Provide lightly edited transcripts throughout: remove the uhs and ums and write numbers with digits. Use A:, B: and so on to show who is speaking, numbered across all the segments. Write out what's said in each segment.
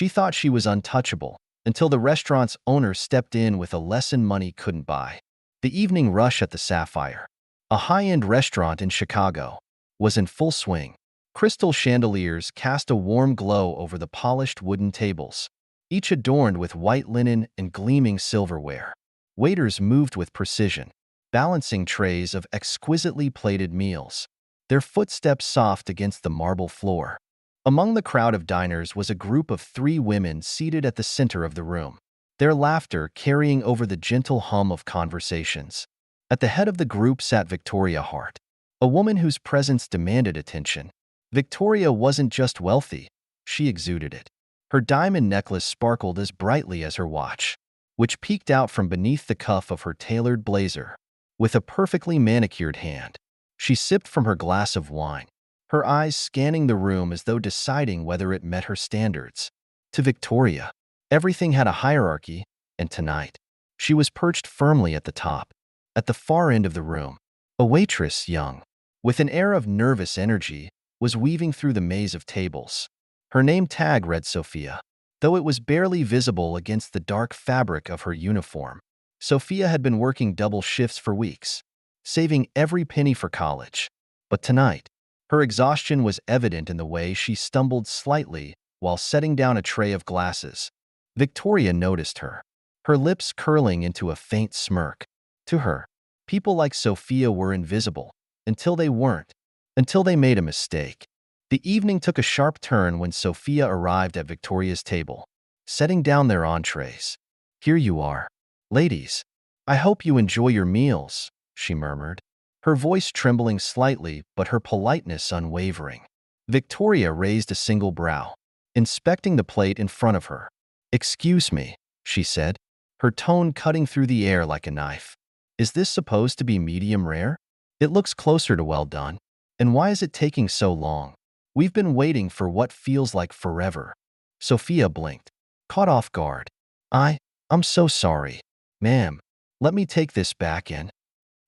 A: She thought she was untouchable until the restaurant's owner stepped in with a lesson money couldn't buy. The evening rush at the Sapphire, a high-end restaurant in Chicago, was in full swing. Crystal chandeliers cast a warm glow over the polished wooden tables, each adorned with white linen and gleaming silverware. Waiters moved with precision, balancing trays of exquisitely plated meals, their footsteps soft against the marble floor. Among the crowd of diners was a group of 3 women seated at the center of the room, their laughter carrying over the gentle hum of conversations. At the head of the group sat Victoria Hart, a woman whose presence demanded attention. Victoria wasn't just wealthy, she exuded it. Her diamond necklace sparkled as brightly as her watch, which peeked out from beneath the cuff of her tailored blazer. With a perfectly manicured hand, she sipped from her glass of wine, her eyes scanning the room as though deciding whether it met her standards. To Victoria, everything had a hierarchy, and tonight, she was perched firmly at the top. At the far end of the room, a waitress, young, with an air of nervous energy, was weaving through the maze of tables. Her name tag read Sophia, though it was barely visible against the dark fabric of her uniform. Sophia had been working double shifts for weeks, saving every penny for college. But tonight, her exhaustion was evident in the way she stumbled slightly while setting down a tray of glasses. Victoria noticed her, her lips curling into a faint smirk. To her, people like Sophia were invisible, until they weren't, until they made a mistake. The evening took a sharp turn when Sophia arrived at Victoria's table, setting down their entrees. "Here you are, ladies. I hope you enjoy your meals," she murmured, her voice trembling slightly but her politeness unwavering. Victoria raised a single brow, inspecting the plate in front of her. "Excuse me," she said, her tone cutting through the air like a knife. "Is this supposed to be medium rare? It looks closer to well done. And why is it taking so long? We've been waiting for what feels like forever." Sophia blinked, caught off guard. I'm so sorry, ma'am. Let me take this back and—"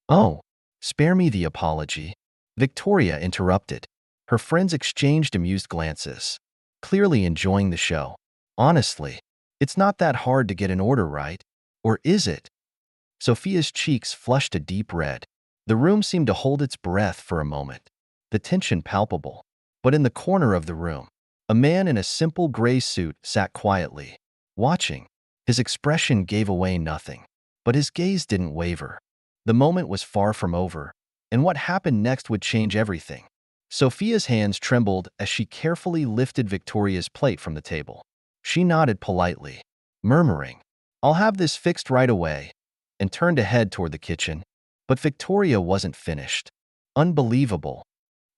A: "Oh, spare me the apology," Victoria interrupted. Her friends exchanged amused glances, clearly enjoying the show. "Honestly, it's not that hard to get an order right, or is it?" Sophia's cheeks flushed a deep red. The room seemed to hold its breath for a moment, the tension palpable. But in the corner of the room, a man in a simple gray suit sat quietly, watching. His expression gave away nothing, but his gaze didn't waver. The moment was far from over, and what happened next would change everything. Sophia's hands trembled as she carefully lifted Victoria's plate from the table. She nodded politely, murmuring, "I'll have this fixed right away," and turned to head toward the kitchen. But Victoria wasn't finished. "Unbelievable,"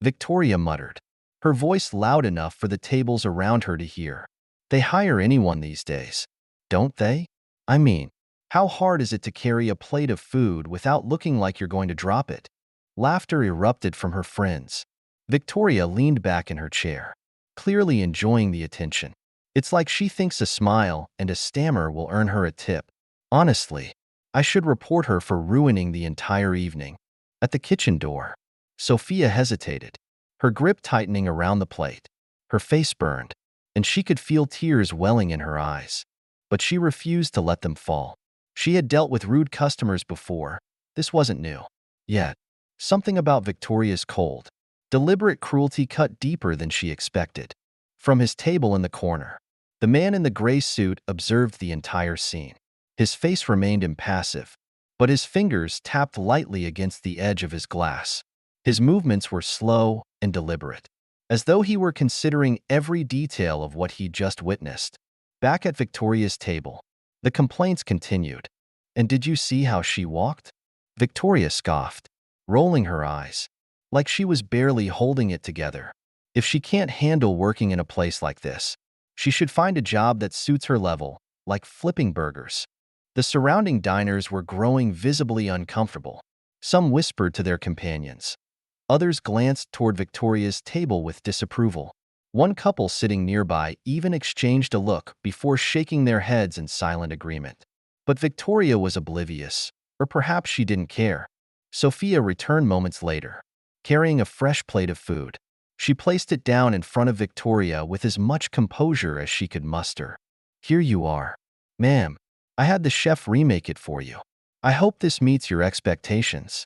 A: Victoria muttered, her voice loud enough for the tables around her to hear. "They hire anyone these days, don't they? I mean, how hard is it to carry a plate of food without looking like you're going to drop it?" Laughter erupted from her friends. Victoria leaned back in her chair, clearly enjoying the attention. It's like she thinks a smile and a stammer will earn her a tip. Honestly, I should report her for ruining the entire evening. At the kitchen door, Sophia hesitated, her grip tightening around the plate. Her face burned, and she could feel tears welling in her eyes. But she refused to let them fall. She had dealt with rude customers before. This wasn't new. Yet, something about Victoria's cold, deliberate cruelty cut deeper than she expected. From his table in the corner, the man in the gray suit observed the entire scene. His face remained impassive, but his fingers tapped lightly against the edge of his glass. His movements were slow and deliberate, as though he were considering every detail of what he'd just witnessed. Back at Victoria's table, the complaints continued. "And did you see how she walked?" Victoria scoffed, rolling her eyes, like she was barely holding it together. "If she can't handle working in a place like this, she should find a job that suits her level, like flipping burgers." The surrounding diners were growing visibly uncomfortable. Some whispered to their companions. Others glanced toward Victoria's table with disapproval. One couple sitting nearby even exchanged a look before shaking their heads in silent agreement. But Victoria was oblivious, or perhaps she didn't care. Sophia returned moments later, carrying a fresh plate of food. She placed it down in front of Victoria with as much composure as she could muster. Here you are. Ma'am, I had the chef remake it for you. I hope this meets your expectations.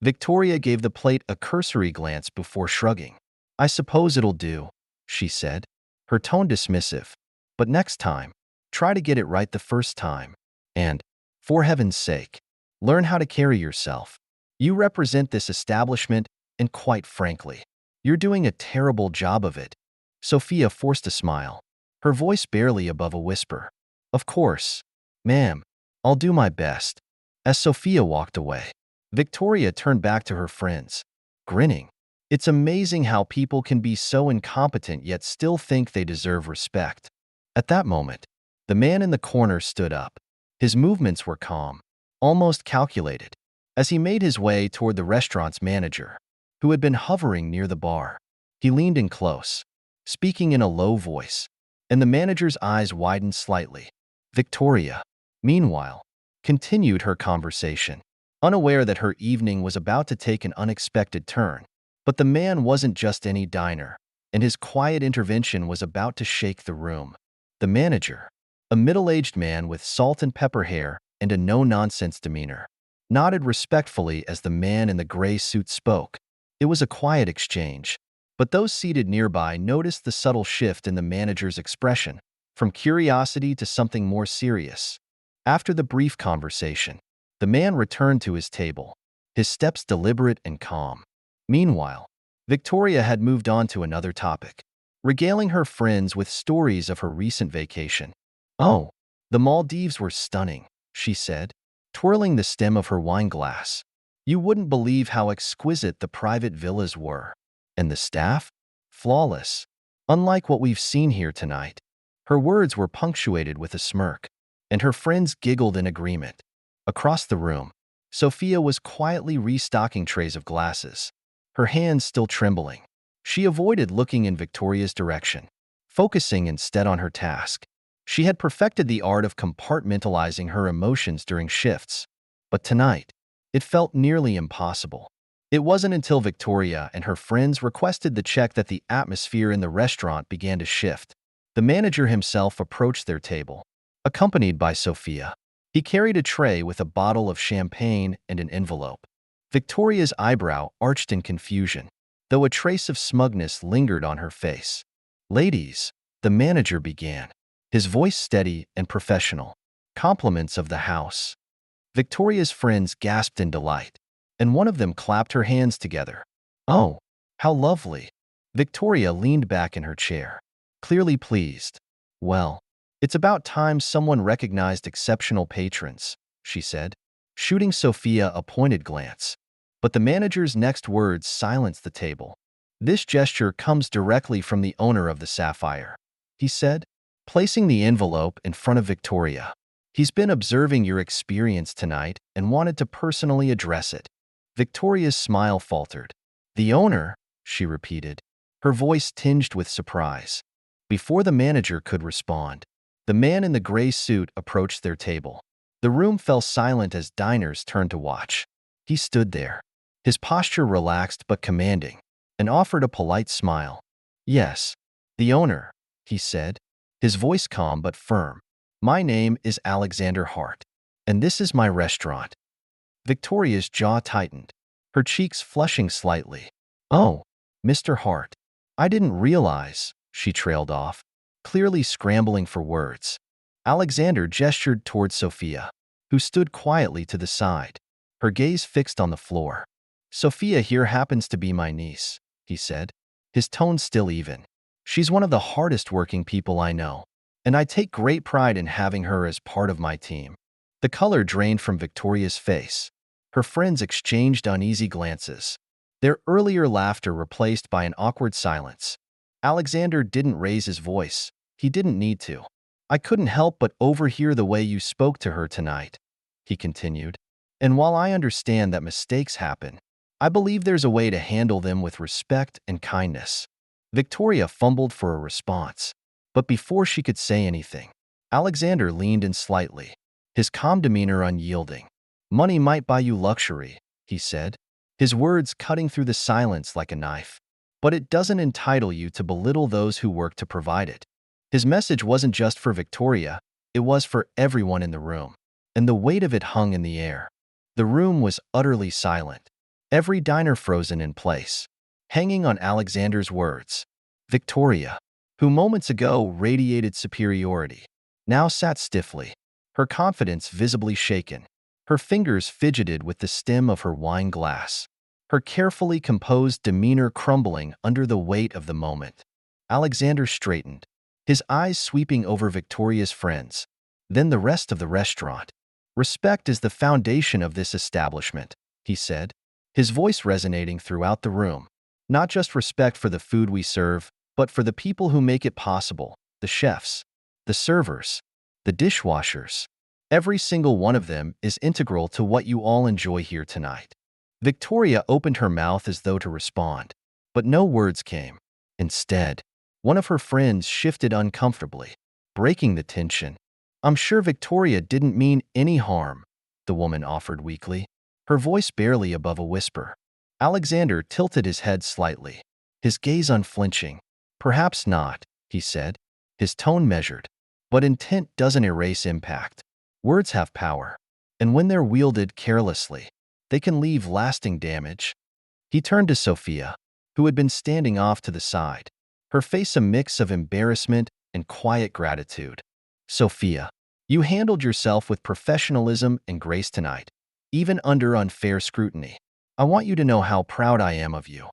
A: Victoria gave the plate a cursory glance before shrugging. I suppose it'll do, she said, her tone dismissive. But next time, try to get it right the first time. And, for heaven's sake, learn how to carry yourself. You represent this establishment, and quite frankly, you're doing a terrible job of it. Sophia forced a smile, her voice barely above a whisper. Of course, ma'am, I'll do my best. As Sophia walked away, Victoria turned back to her friends, grinning. It's amazing how people can be so incompetent yet still think they deserve respect. At that moment, the man in the corner stood up. His movements were calm, almost calculated, as he made his way toward the restaurant's manager, who had been hovering near the bar. He leaned in close, speaking in a low voice, and the manager's eyes widened slightly. Victoria, meanwhile, continued her conversation, unaware that her evening was about to take an unexpected turn. But the man wasn't just any diner, and his quiet intervention was about to shake the room. The manager, a middle-aged man with salt and pepper hair and a no-nonsense demeanor, nodded respectfully as the man in the gray suit spoke. It was a quiet exchange, but those seated nearby noticed the subtle shift in the manager's expression, from curiosity to something more serious. After the brief conversation, the man returned to his table, his steps deliberate and calm. Meanwhile, Victoria had moved on to another topic, regaling her friends with stories of her recent vacation. Oh, the Maldives were stunning, she said, twirling the stem of her wine glass. You wouldn't believe how exquisite the private villas were. And the staff? Flawless. Unlike what we've seen here tonight. Her words were punctuated with a smirk, and her friends giggled in agreement. Across the room, Sophia was quietly restocking trays of glasses, her hands still trembling. She avoided looking in Victoria's direction, focusing instead on her task. She had perfected the art of compartmentalizing her emotions during shifts, but tonight, it felt nearly impossible. It wasn't until Victoria and her friends requested the check that the atmosphere in the restaurant began to shift. The manager himself approached their table, accompanied by Sophia. He carried a tray with a bottle of champagne and an envelope. Victoria's eyebrow arched in confusion, though a trace of smugness lingered on her face. Ladies, the manager began, his voice steady and professional. Compliments of the house. Victoria's friends gasped in delight, and one of them clapped her hands together. Oh, how lovely. Victoria leaned back in her chair, clearly pleased. Well, it's about time someone recognized exceptional patrons, she said, shooting Sophia a pointed glance. But the manager's next words silenced the table. This gesture comes directly from the owner of the Sapphire, he said, placing the envelope in front of Victoria. He's been observing your experience tonight and wanted to personally address it. Victoria's smile faltered. The owner, she repeated, her voice tinged with surprise. Before the manager could respond, the man in the gray suit approached their table. The room fell silent as diners turned to watch. He stood there, his posture relaxed but commanding, and offered a polite smile. Yes, the owner, he said, his voice calm but firm. My name is Alexander Hart, and this is my restaurant. Victoria's jaw tightened, her cheeks flushing slightly. Oh, Mr. Hart, I didn't realize, she trailed off, clearly scrambling for words. Alexander gestured toward Sophia, who stood quietly to the side, her gaze fixed on the floor. Sophia here happens to be my niece, he said, his tone still even. She's one of the hardest working people I know, and I take great pride in having her as part of my team. The color drained from Victoria's face. Her friends exchanged uneasy glances, their earlier laughter replaced by an awkward silence. Alexander didn't raise his voice. He didn't need to. I couldn't help but overhear the way you spoke to her tonight, he continued. And while I understand that mistakes happen, I believe there's a way to handle them with respect and kindness. Victoria fumbled for a response, but before she could say anything, Alexander leaned in slightly, his calm demeanor unyielding. Money might buy you luxury, he said, his words cutting through the silence like a knife. but it doesn't entitle you to belittle those who work to provide it. His message wasn't just for Victoria, it was for everyone in the room, and the weight of it hung in the air. The room was utterly silent, every diner frozen in place, hanging on Alexander's words. Victoria, who moments ago radiated superiority, now sat stiffly, her confidence visibly shaken. Her fingers fidgeted with the stem of her wine glass, her carefully composed demeanor crumbling under the weight of the moment. Alexander straightened, his eyes sweeping over Victoria's friends, then the rest of the restaurant. "Respect is the foundation of this establishment," he said, his voice resonating throughout the room. "Not just respect for the food we serve, but for the people who make it possible, the chefs, the servers, the dishwashers. Every single one of them is integral to what you all enjoy here tonight." Victoria opened her mouth as though to respond, but no words came. Instead, one of her friends shifted uncomfortably, breaking the tension. "I'm sure Victoria didn't mean any harm," the woman offered weakly, her voice barely above a whisper. Alexander tilted his head slightly, his gaze unflinching. "Perhaps not," he said, his tone measured. "But intent doesn't erase impact. Words have power, and when they're wielded carelessly, they can leave lasting damage." He turned to Sophia, who had been standing off to the side, her face a mix of embarrassment and quiet gratitude. "Sophia, you handled yourself with professionalism and grace tonight, even under unfair scrutiny. I want you to know how proud I am of you."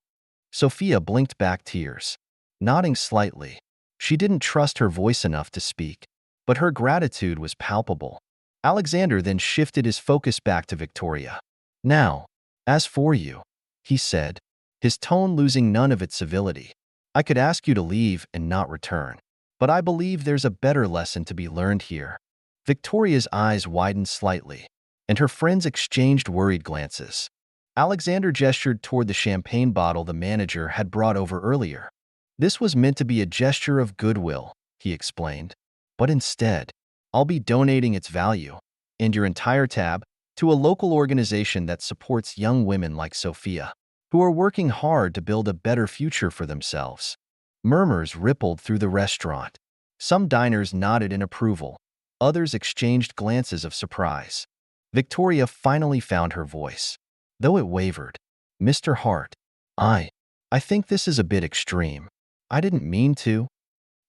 A: Sophia blinked back tears, nodding slightly. She didn't trust her voice enough to speak, but her gratitude was palpable. Alexander then shifted his focus back to Victoria. "Now, as for you," he said, his tone losing none of its civility, "I could ask you to leave and not return, but I believe there's a better lesson to be learned here." Victoria's eyes widened slightly, and her friends exchanged worried glances. Alexander gestured toward the champagne bottle the manager had brought over earlier. "This was meant to be a gesture of goodwill," he explained, "but instead, I'll be donating its value, and your entire tab, to a local organization that supports young women like Sophia, who are working hard to build a better future for themselves." Murmurs rippled through the restaurant. Some diners nodded in approval, others exchanged glances of surprise. Victoria finally found her voice, though it wavered. "Mr. Hart, I think this is a bit extreme. I didn't mean to."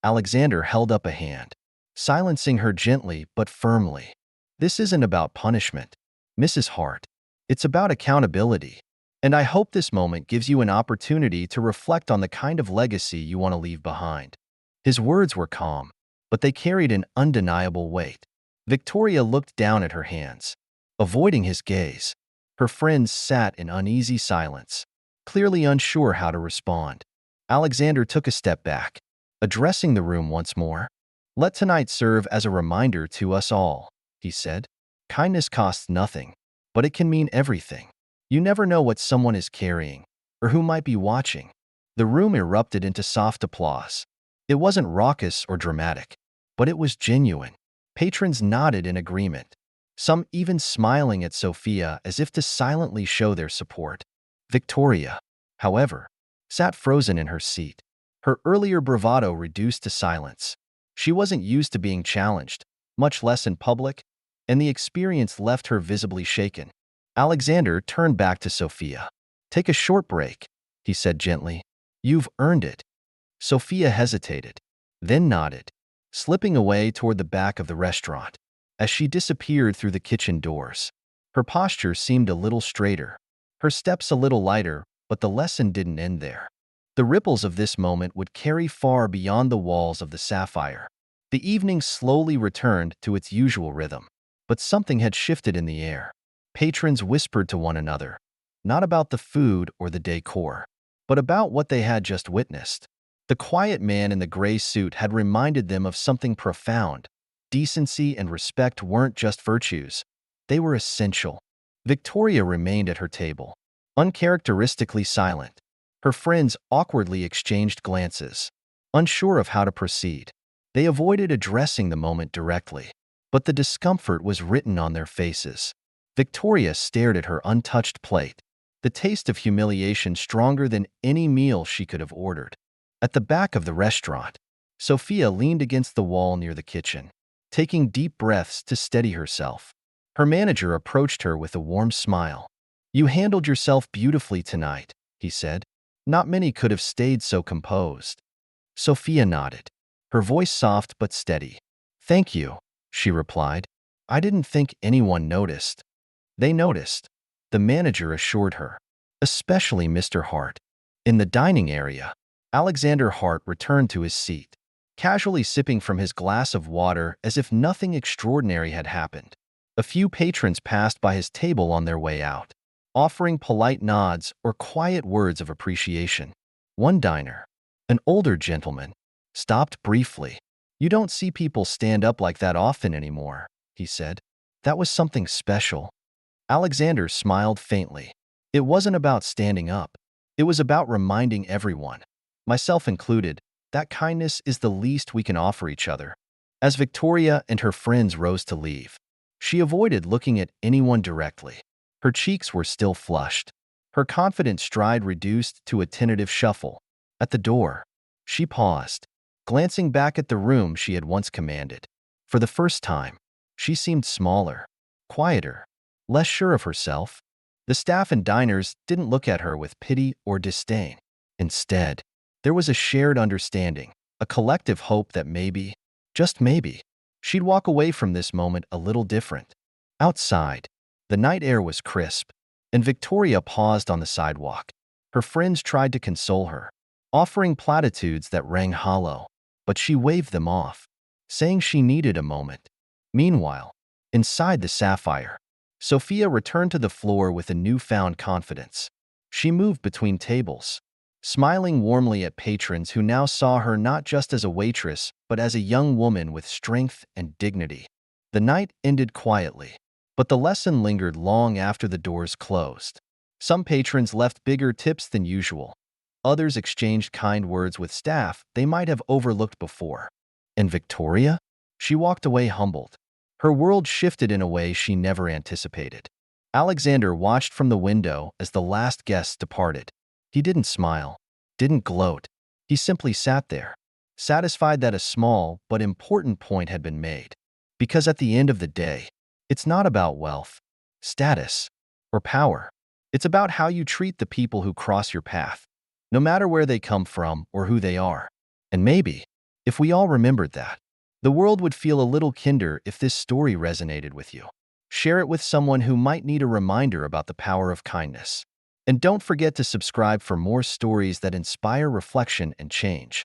A: Alexander held up a hand, silencing her gently but firmly. "This isn't about punishment, Mrs. Hart. It's about accountability. And I hope this moment gives you an opportunity to reflect on the kind of legacy you want to leave behind." His words were calm, but they carried an undeniable weight. Victoria looked down at her hands, avoiding his gaze. Her friends sat in uneasy silence, clearly unsure how to respond. Alexander took a step back, addressing the room once more. "Let tonight serve as a reminder to us all," he said. "Kindness costs nothing, but it can mean everything. You never know what someone is carrying, or who might be watching." The room erupted into soft applause. It wasn't raucous or dramatic, but it was genuine. Patrons nodded in agreement, some even smiling at Sophia as if to silently show their support. Victoria, however, sat frozen in her seat, her earlier bravado reduced to silence. She wasn't used to being challenged, much less in public, and the experience left her visibly shaken. Alexander turned back to Sophia. "Take a short break," he said gently. "You've earned it." Sophia hesitated, then nodded, slipping away toward the back of the restaurant. As she disappeared through the kitchen doors, her posture seemed a little straighter, her steps a little lighter, but the lesson didn't end there. The ripples of this moment would carry far beyond the walls of the Sapphire. The evening slowly returned to its usual rhythm, but something had shifted in the air. Patrons whispered to one another, not about the food or the decor, but about what they had just witnessed. The quiet man in the gray suit had reminded them of something profound. Decency and respect weren't just virtues, they were essential. Victoria remained at her table, uncharacteristically silent. Her friends awkwardly exchanged glances, unsure of how to proceed. They avoided addressing the moment directly, but the discomfort was written on their faces. Victoria stared at her untouched plate, the taste of humiliation stronger than any meal she could have ordered. At the back of the restaurant, Sophia leaned against the wall near the kitchen, taking deep breaths to steady herself. Her manager approached her with a warm smile. "You handled yourself beautifully tonight," he said. "Not many could have stayed so composed." Sophia nodded, her voice soft but steady. "Thank you," she replied. "I didn't think anyone noticed." "They noticed," the manager assured her, "especially Mr. Hart." In the dining area, Alexander Hart returned to his seat, casually sipping from his glass of water as if nothing extraordinary had happened. A few patrons passed by his table on their way out, offering polite nods or quiet words of appreciation. One diner, an older gentleman, stopped briefly. "You don't see people stand up like that often anymore," he said. "That was something special." Alexander smiled faintly. "It wasn't about standing up. It was about reminding everyone, myself included, that kindness is the least we can offer each other." As Victoria and her friends rose to leave, she avoided looking at anyone directly. Her cheeks were still flushed, her confident stride reduced to a tentative shuffle. At the door, she paused, glancing back at the room she had once commanded. For the first time, she seemed smaller, quieter, less sure of herself. The staff and diners didn't look at her with pity or disdain. Instead, there was a shared understanding, a collective hope that maybe, just maybe, she'd walk away from this moment a little different. Outside, the night air was crisp, and Victoria paused on the sidewalk. Her friends tried to console her, offering platitudes that rang hollow, but she waved them off, saying she needed a moment. Meanwhile, inside the Sapphire, Sophia returned to the floor with a newfound confidence. She moved between tables, smiling warmly at patrons who now saw her not just as a waitress, but as a young woman with strength and dignity. The night ended quietly, but the lesson lingered long after the doors closed. Some patrons left bigger tips than usual. Others exchanged kind words with staff they might have overlooked before. And Victoria? She walked away humbled. Her world shifted in a way she never anticipated. Alexander watched from the window as the last guests departed. He didn't smile, didn't gloat. He simply sat there, satisfied that a small but important point had been made. Because at the end of the day, it's not about wealth, status, or power. It's about how you treat the people who cross your path, no matter where they come from or who they are. And maybe, if we all remembered that, the world would feel a little kinder. If this story resonated with you, share it with someone who might need a reminder about the power of kindness. And don't forget to subscribe for more stories that inspire reflection and change.